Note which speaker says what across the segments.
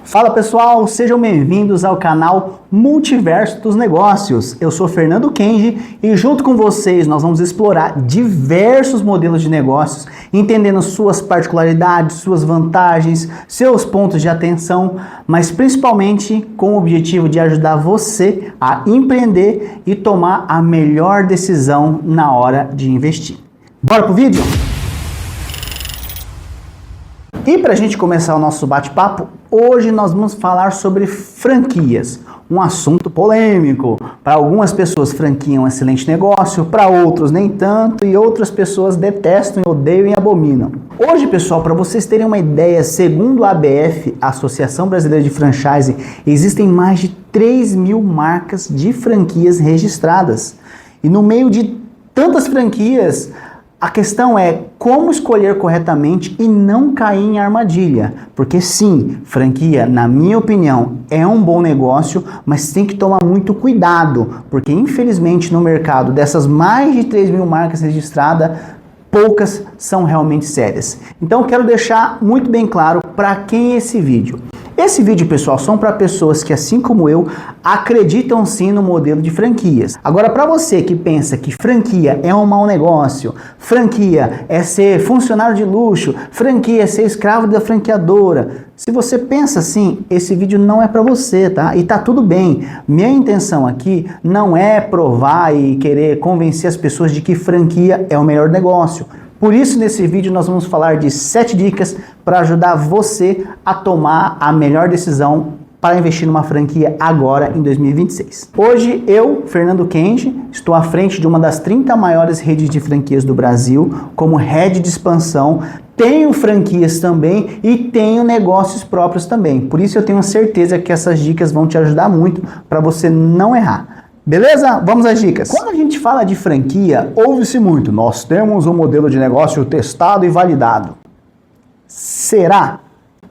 Speaker 1: Fala pessoal, sejam bem-vindos ao canal Multiverso dos Negócios. Eu sou Fernando Kenji e junto com vocês nós vamos explorar diversos modelos de negócios, entendendo suas particularidades, suas vantagens, seus pontos de atenção, mas principalmente com o objetivo de ajudar você a empreender e tomar a melhor decisão na hora de investir. Bora pro vídeo? E para a gente começar o nosso bate-papo, hoje nós vamos falar sobre franquias, um assunto polêmico. Para algumas pessoas, franquia é um excelente negócio, para outros nem tanto, e outras pessoas detestam, odeiam e abominam. Hoje, pessoal, para vocês terem uma ideia, segundo a ABF, a Associação Brasileira de Franchise, existem mais de 3.000 marcas de franquias registradas. E no meio de tantas franquias, a questão é como escolher corretamente e não cair em armadilha. Porque sim, franquia, na minha opinião, é um bom negócio, mas tem que tomar muito cuidado. Porque infelizmente no mercado dessas mais de 3.000 marcas registradas, poucas são realmente sérias. Então eu quero deixar muito bem claro para quem é esse vídeo. Esse vídeo, pessoal, são para pessoas que, assim como eu, acreditam sim no modelo de franquias. Agora, para você que pensa que franquia é um mau negócio, franquia é ser funcionário de luxo, franquia é ser escravo da franqueadora, se você pensa assim, esse vídeo não é para você, tá? E tá tudo bem. Minha intenção aqui não é provar e querer convencer as pessoas de que franquia é o melhor negócio. Por isso, nesse vídeo, nós vamos falar de 7 dicas para ajudar você a tomar a melhor decisão para investir numa franquia agora em 2026. Hoje, eu, Fernando Kenji, estou à frente de uma das 30 maiores redes de franquias do Brasil, como head de expansão, tenho franquias também e tenho negócios próprios também. Por isso, eu tenho certeza que essas dicas vão te ajudar muito para você não errar. Beleza? Vamos às dicas. Quando a gente fala de franquia, ouve-se muito, nós temos um modelo de negócio testado e validado. Será?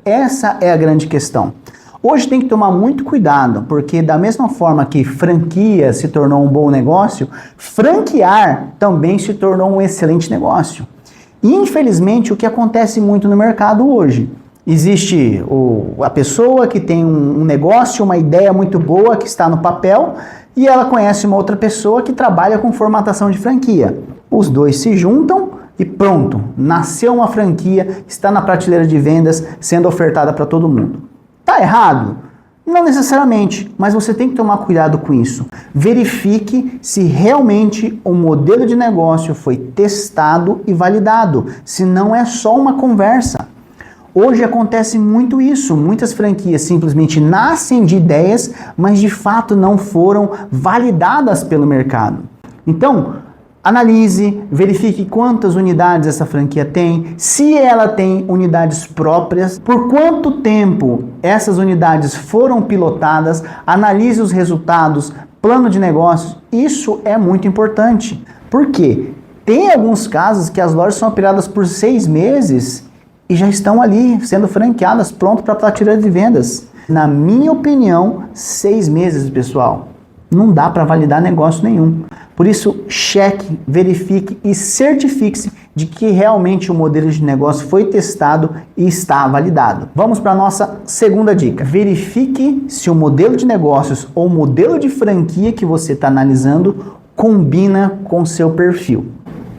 Speaker 1: Essa é a grande questão. Hoje tem que tomar muito cuidado, porque da mesma forma que franquia se tornou um bom negócio, franquear também se tornou um excelente negócio. E infelizmente o que acontece muito no mercado hoje, existe a pessoa que tem um negócio, uma ideia muito boa que está no papel, e ela conhece uma outra pessoa que trabalha com formatação de franquia. Os dois se juntam e pronto, nasceu uma franquia, está na prateleira de vendas, sendo ofertada para todo mundo. Tá errado? Não necessariamente, mas você tem que tomar cuidado com isso. Verifique se realmente o modelo de negócio foi testado e validado, se não é só uma conversa. Hoje acontece muito isso, muitas franquias simplesmente nascem de ideias, mas de fato não foram validadas pelo mercado. Então, analise, verifique quantas unidades essa franquia tem, se ela tem unidades próprias, por quanto tempo essas unidades foram pilotadas, analise os resultados, plano de negócios, isso é muito importante. Por quê? Tem alguns casos que as lojas são operadas por 6 meses e já estão ali sendo franqueadas, pronto para a prateleira de vendas. Na minha opinião, 6 meses, pessoal, não dá para validar negócio nenhum. Por isso, cheque, verifique e certifique-se de que realmente o modelo de negócio foi testado e está validado. Vamos para a nossa segunda dica. Verifique se o modelo de negócios ou o modelo de franquia que você está analisando combina com o seu perfil.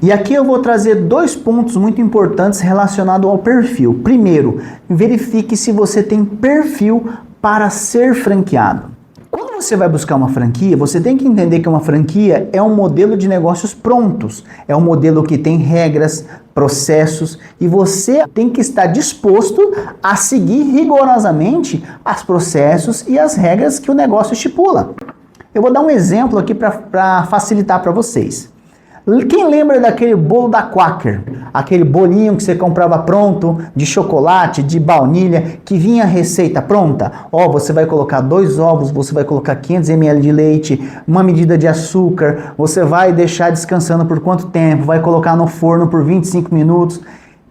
Speaker 1: E aqui eu vou trazer 2 pontos muito importantes relacionados ao perfil. Primeiro, verifique se você tem perfil para ser franqueado. Quando você vai buscar uma franquia, você tem que entender que uma franquia é um modelo de negócios prontos. É um modelo que tem regras, processos e você tem que estar disposto a seguir rigorosamente os processos e as regras que o negócio estipula. Eu vou dar um exemplo aqui para facilitar para vocês. Quem lembra daquele bolo da Quaker? Aquele bolinho que você comprava pronto, de chocolate, de baunilha, que vinha a receita pronta? Você vai colocar 2 ovos, você vai colocar 500 ml de leite, uma medida de açúcar, você vai deixar descansando por quanto tempo, vai colocar no forno por 25 minutos.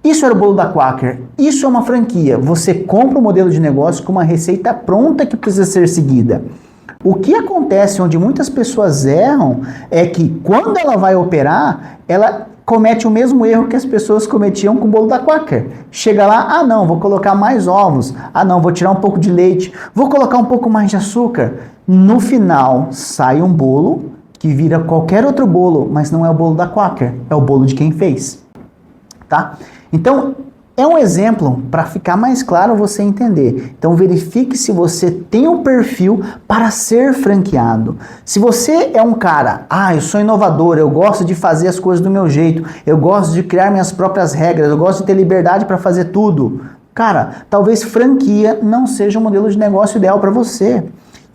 Speaker 1: Isso era o bolo da Quaker. Isso é uma franquia. Você compra um modelo de negócio com uma receita pronta que precisa ser seguida. O que acontece onde muitas pessoas erram é que quando ela vai operar, ela comete o mesmo erro que as pessoas cometiam com o bolo da Quaker. Chega lá, ah não, vou colocar mais ovos, ah não, vou tirar um pouco de leite, vou colocar um pouco mais de açúcar. No final, sai um bolo que vira qualquer outro bolo, mas não é o bolo da Quaker, é o bolo de quem fez. Tá? Então, é um exemplo para ficar mais claro você entender. Então verifique se você tem um perfil para ser franqueado. Se você é um cara, eu sou inovador, eu gosto de fazer as coisas do meu jeito, eu gosto de criar minhas próprias regras, eu gosto de ter liberdade para fazer tudo. Cara, talvez franquia não seja o modelo de negócio ideal para você.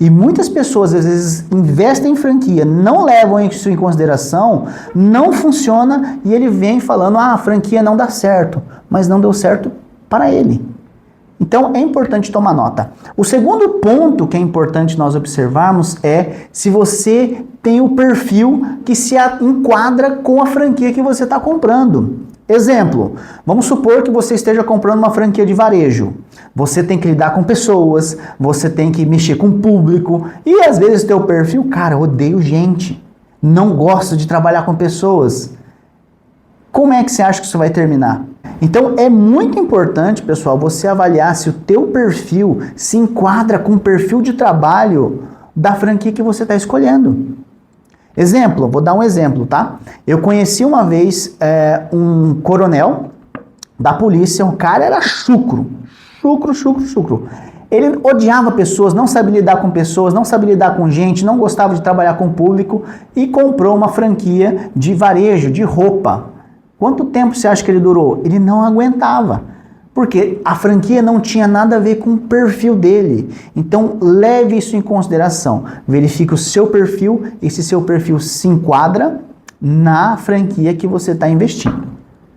Speaker 1: E muitas pessoas, às vezes, investem em franquia, não levam isso em consideração, não funciona e ele vem falando, a franquia não dá certo, mas não deu certo para ele. Então, é importante tomar nota. O segundo ponto que é importante nós observarmos é se você tem o perfil que se enquadra com a franquia que você está comprando. Exemplo, vamos supor que você esteja comprando uma franquia de varejo. Você tem que lidar com pessoas, você tem que mexer com o público e às vezes teu perfil, cara, eu odeio gente, não gosto de trabalhar com pessoas. Como é que você acha que isso vai terminar? Então é muito importante, pessoal, você avaliar se o teu perfil se enquadra com o perfil de trabalho da franquia que você está escolhendo. Exemplo, vou dar um exemplo, tá? Eu conheci uma vez um coronel da polícia, o cara era chucro. Ele odiava pessoas, não sabia lidar com pessoas, não sabia lidar com gente, não gostava de trabalhar com o público e comprou uma franquia de varejo, de roupa. Quanto tempo você acha que ele durou? Ele não aguentava, porque a franquia não tinha nada a ver com o perfil dele. Então, leve isso em consideração. Verifique o seu perfil e se seu perfil se enquadra na franquia que você está investindo.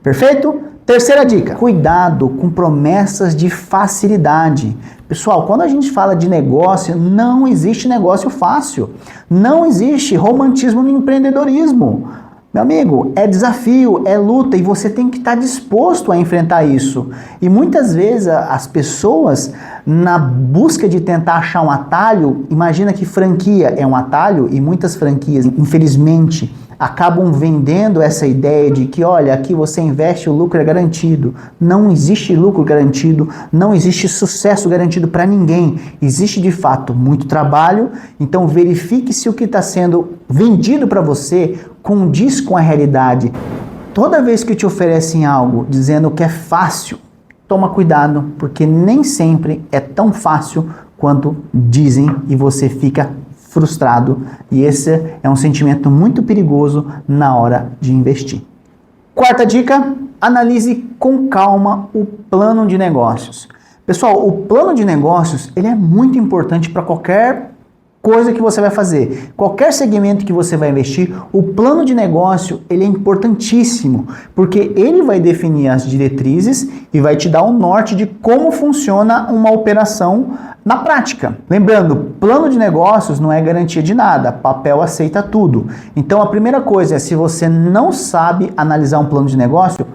Speaker 1: Perfeito? Terceira dica, cuidado com promessas de facilidade. Pessoal, quando a gente fala de negócio, não existe negócio fácil. Não existe romantismo no empreendedorismo. Meu amigo, é desafio, é luta e você tem que estar disposto a enfrentar isso. E muitas vezes as pessoas, na busca de tentar achar um atalho, imagina que franquia é um atalho e muitas franquias, infelizmente, acabam vendendo essa ideia de que, olha, aqui você investe, o lucro é garantido. Não existe lucro garantido, não existe sucesso garantido para ninguém. Existe, de fato, muito trabalho, então verifique se o que está sendo vendido para você condiz com a realidade. Toda vez que te oferecem algo dizendo que é fácil, toma cuidado, porque nem sempre é tão fácil quanto dizem e você fica frustrado, e esse é um sentimento muito perigoso na hora de investir. Quarta dica, analise com calma o plano de negócios. Pessoal, o plano de negócios ele é muito importante para qualquer coisa que você vai fazer, qualquer segmento que você vai investir, o plano de negócio ele é importantíssimo, porque ele vai definir as diretrizes e vai te dar um norte de como funciona uma operação na prática. Lembrando, plano de negócios não é garantia de nada, papel aceita tudo. Então a primeira coisa é, se você não sabe analisar um plano de negócio,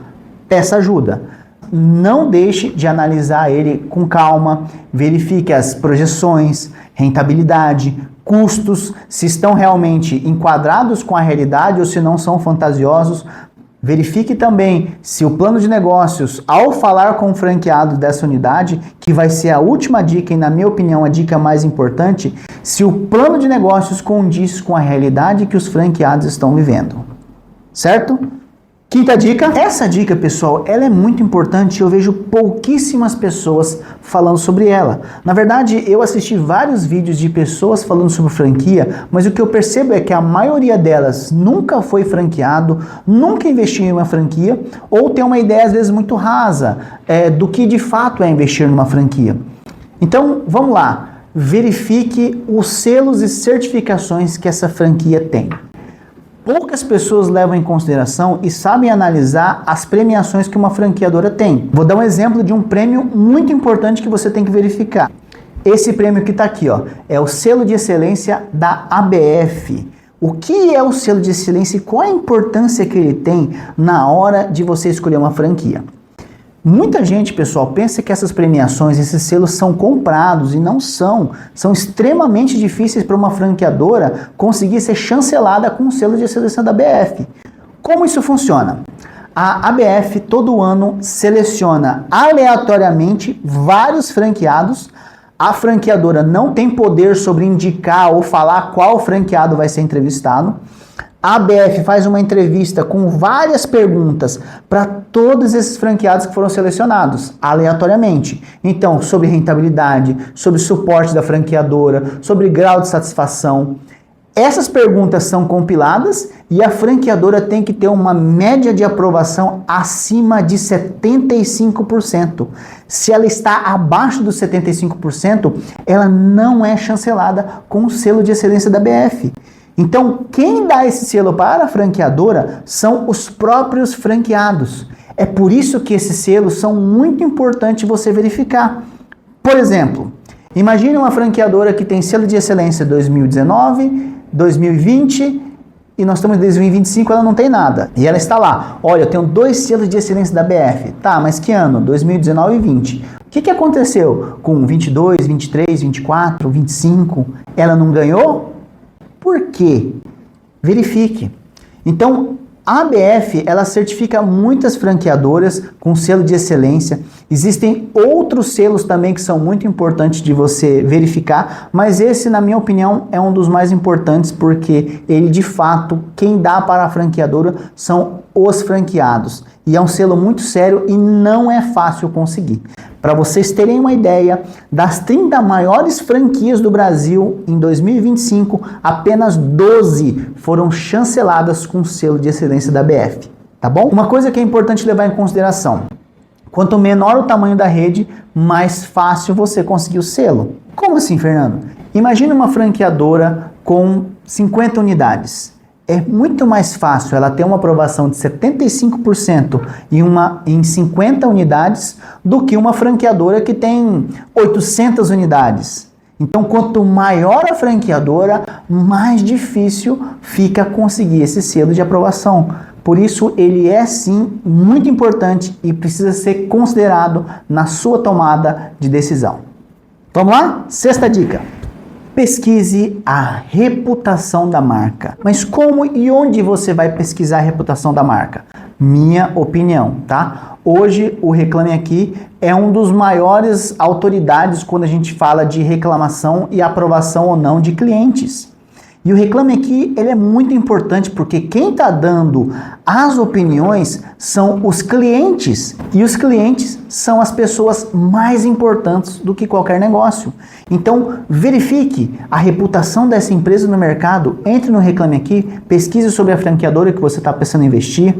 Speaker 1: peça ajuda. Não deixe de analisar ele com calma, verifique as projeções, rentabilidade, custos, se estão realmente enquadrados com a realidade ou se não são fantasiosos. Verifique também se o plano de negócios, ao falar com o franqueado dessa unidade, que vai ser a última dica e, na minha opinião, a dica mais importante, se o plano de negócios condiz com a realidade que os franqueados estão vivendo. Certo? Quinta dica. Essa dica, pessoal, ela é muito importante e eu vejo pouquíssimas pessoas falando sobre ela. Na verdade, eu assisti vários vídeos de pessoas falando sobre franquia, mas o que eu percebo é que a maioria delas nunca foi franqueado, nunca investiu em uma franquia, ou tem uma ideia, às vezes, muito rasa do que de fato é investir numa franquia. Então, vamos lá. Verifique os selos e certificações que essa franquia tem. Poucas pessoas levam em consideração e sabem analisar as premiações que uma franqueadora tem. Vou dar um exemplo de um prêmio muito importante que você tem que verificar. Esse prêmio que está aqui, ó, é o selo de excelência da ABF. O que é o selo de excelência e qual a importância que ele tem na hora de você escolher uma franquia? Muita gente, pessoal, pensa que essas premiações, esses selos são comprados e não são. São extremamente difíceis para uma franqueadora conseguir ser chancelada com um selo de excelência da ABF. Como isso funciona? A ABF todo ano seleciona aleatoriamente vários franqueados. A franqueadora não tem poder sobre indicar ou falar qual franqueado vai ser entrevistado. A ABF faz uma entrevista com várias perguntas para todos esses franqueados que foram selecionados, aleatoriamente. Então, sobre rentabilidade, sobre suporte da franqueadora, sobre grau de satisfação. Essas perguntas são compiladas e a franqueadora tem que ter uma média de aprovação acima de 75%. Se ela está abaixo dos 75%, ela não é chancelada com o selo de excelência da ABF. Então, quem dá esse selo para a franqueadora são os próprios franqueados. É por isso que esses selos são muito importantes você verificar. Por exemplo, imagine uma franqueadora que tem selo de excelência 2019, 2020 e nós estamos em 2025, ela não tem nada. E ela está lá, olha, eu tenho 2 selos de excelência da ABF. Tá, mas que ano? 2019 e 20. O que aconteceu com 22, 23, 24, 25? Ela não ganhou? Por quê? Verifique. Então, a ABF, ela certifica muitas franqueadoras com selo de excelência. Existem outros selos também que são muito importantes de você verificar, mas esse, na minha opinião, é um dos mais importantes porque ele, de fato, quem dá para a franqueadora são os franqueados. E é um selo muito sério e não é fácil conseguir. Para vocês terem uma ideia, das 30 maiores franquias do Brasil em 2025, apenas 12 foram chanceladas com selo de excelência da ABF, tá bom? Uma coisa que é importante levar em consideração, quanto menor o tamanho da rede, mais fácil você conseguir o selo. Como assim, Fernando? Imagine uma franqueadora com 50 unidades. É muito mais fácil ela ter uma aprovação de 75% em 50 unidades do que uma franqueadora que tem 800 unidades. Então, quanto maior a franqueadora, mais difícil fica conseguir esse selo de aprovação. Por isso, ele é sim muito importante e precisa ser considerado na sua tomada de decisão. Vamos lá? 6ª dica. Pesquise a reputação da marca. Mas como e onde você vai pesquisar a reputação da marca? Minha opinião, tá? Hoje o Reclame Aqui é um dos maiores autoridades quando a gente fala de reclamação e aprovação ou não de clientes. E o Reclame Aqui, ele é muito importante porque quem está dando as opiniões são os clientes. E os clientes são as pessoas mais importantes do que qualquer negócio. Então, verifique a reputação dessa empresa no mercado, entre no Reclame Aqui, pesquise sobre a franqueadora que você está pensando em investir.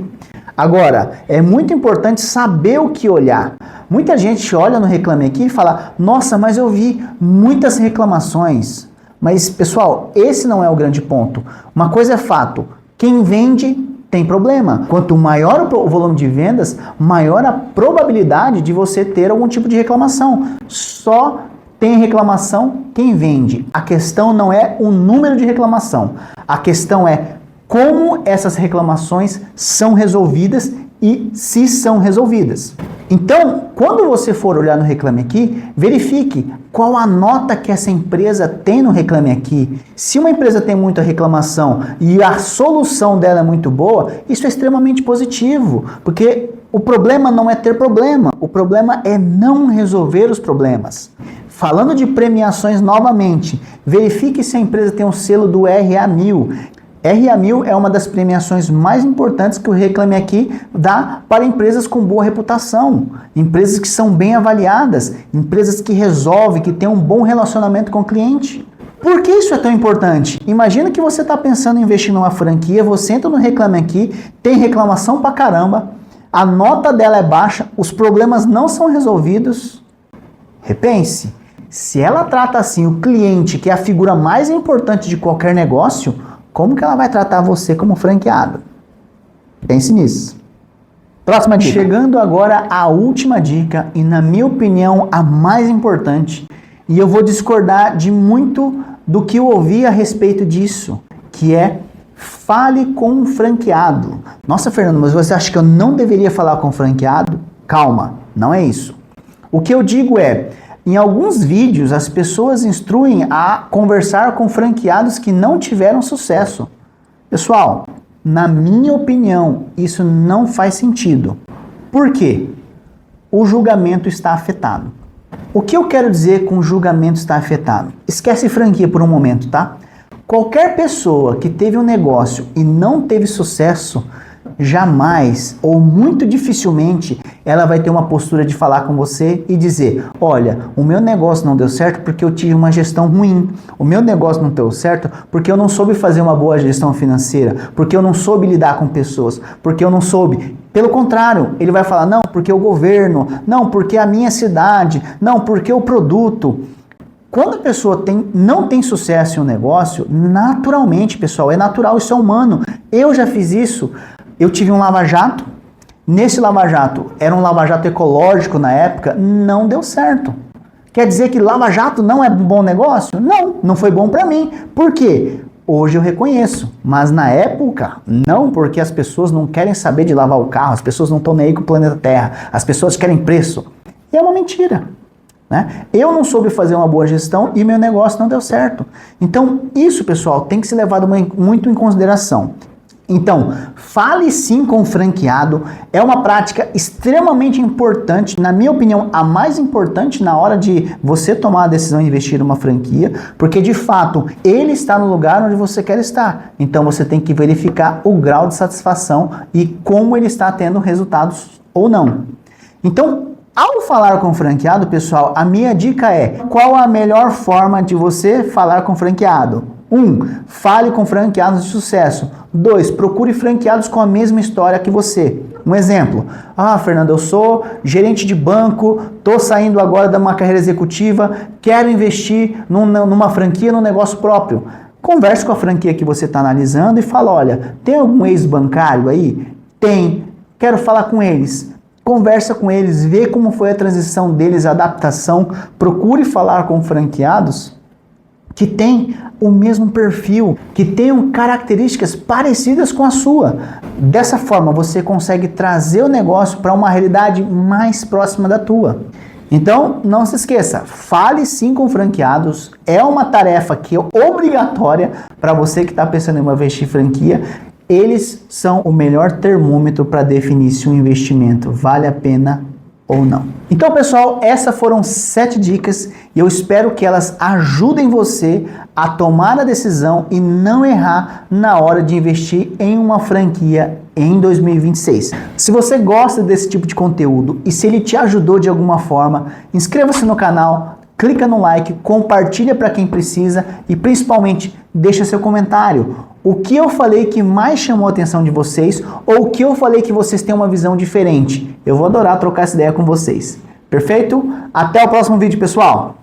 Speaker 1: Agora, é muito importante saber o que olhar. Muita gente olha no Reclame Aqui e fala, nossa, mas eu vi muitas reclamações. Mas, pessoal, esse não é o grande ponto. Uma coisa é fato, quem vende tem problema. Quanto maior o volume de vendas, maior a probabilidade de você ter algum tipo de reclamação. Só tem reclamação quem vende. A questão não é o número de reclamação. A questão é como essas reclamações são resolvidas e se são resolvidas. Então, quando você for olhar no Reclame Aqui, verifique qual a nota que essa empresa tem no Reclame Aqui. Se uma empresa tem muita reclamação e a solução dela é muito boa, isso é extremamente positivo, porque o problema não é ter problema, o problema é não resolver os problemas. Falando de premiações novamente, verifique se a empresa tem um selo do RA1000. RA1000 é uma das premiações mais importantes que o Reclame Aqui dá para empresas com boa reputação, empresas que são bem avaliadas, empresas que resolvem, que têm um bom relacionamento com o cliente. Por que isso é tão importante? Imagina que você está pensando em investir numa franquia, você entra no Reclame Aqui, tem reclamação pra caramba, a nota dela é baixa, os problemas não são resolvidos. Repense, se ela trata assim o cliente, que é a figura mais importante de qualquer negócio, como que ela vai tratar você como franqueado? Pense nisso. Próxima dica. Chegando agora à última dica e, na minha opinião, a mais importante. E eu vou discordar de muito do que eu ouvi a respeito disso, que é fale com um franqueado. Nossa, Fernando, mas você acha que eu não deveria falar com um franqueado? Calma, Não é isso. O que eu digo é, em alguns vídeos as pessoas instruem a conversar com franqueados que não tiveram sucesso. Pessoal, na minha opinião, isso não faz sentido. Por quê? O julgamento está afetado. O que eu quero dizer com o julgamento está afetado? Esquece franquia por um momento, tá? Qualquer pessoa que teve um negócio e não teve sucesso, jamais ou muito dificilmente ela vai ter uma postura de falar com você e dizer: olha, o meu negócio não deu certo porque eu tive uma gestão ruim, o meu negócio não deu certo porque eu não soube fazer uma boa gestão financeira, porque eu não soube lidar com pessoas, porque eu não soube. Pelo contrário, ele vai falar: não, porque o governo, não, porque a minha cidade, não, porque o produto. Quando a pessoa não tem sucesso em um negócio, naturalmente, pessoal, é natural, isso é humano. Eu já fiz isso. Eu tive um lava-jato. Nesse lava-jato, era um lava-jato ecológico na época, não deu certo. Quer dizer que lava-jato não é um bom negócio? Não, não foi bom para mim. Por quê? Hoje eu reconheço, mas na época, não, porque as pessoas não querem saber de lavar o carro, as pessoas não estão nem aí com o planeta Terra, as pessoas querem preço. E é uma mentira. Né? Eu não soube fazer uma boa gestão e meu negócio não deu certo. Então, isso, pessoal, tem que ser levado muito em consideração. Então, fale sim com o franqueado, é uma prática extremamente importante, na minha opinião, a mais importante na hora de você tomar a decisão de investir em uma franquia, porque de fato, ele está no lugar onde você quer estar. Então, você tem que verificar o grau de satisfação e como ele está tendo resultados ou não. Então, ao falar com o franqueado, pessoal, a minha dica é: qual a melhor forma de você falar com o franqueado? 1. Fale com franqueados de sucesso. 2. Procure franqueados com a mesma história que você. Um exemplo: Fernando, eu sou gerente de banco, estou saindo agora de uma carreira executiva, quero investir numa franquia, num negócio próprio. Converse com a franquia que você está analisando e fala: olha, tem algum ex-bancário aí? Tem. Quero falar com eles. Conversa com eles, vê como foi a transição deles, a adaptação. Procure falar com franqueados que têm o mesmo perfil, que tenham características parecidas com a sua. Dessa forma, você consegue trazer o negócio para uma realidade mais próxima da tua. Então, não se esqueça, fale sim com franqueados. É uma tarefa que é obrigatória para você que está pensando em investir em franquia. Eles são o melhor termômetro para definir se um investimento vale a pena ou não. Então, pessoal, essas foram 7 dicas e eu espero que elas ajudem você a tomar a decisão e não errar na hora de investir em uma franquia em 2026. Se você gosta desse tipo de conteúdo e se ele te ajudou de alguma forma, inscreva-se no canal, clica no like, compartilha para quem precisa e principalmente deixa seu comentário. O que eu falei que mais chamou a atenção de vocês ou o que eu falei que vocês têm uma visão diferente? Eu vou adorar trocar essa ideia com vocês. Perfeito? Até o próximo vídeo, pessoal!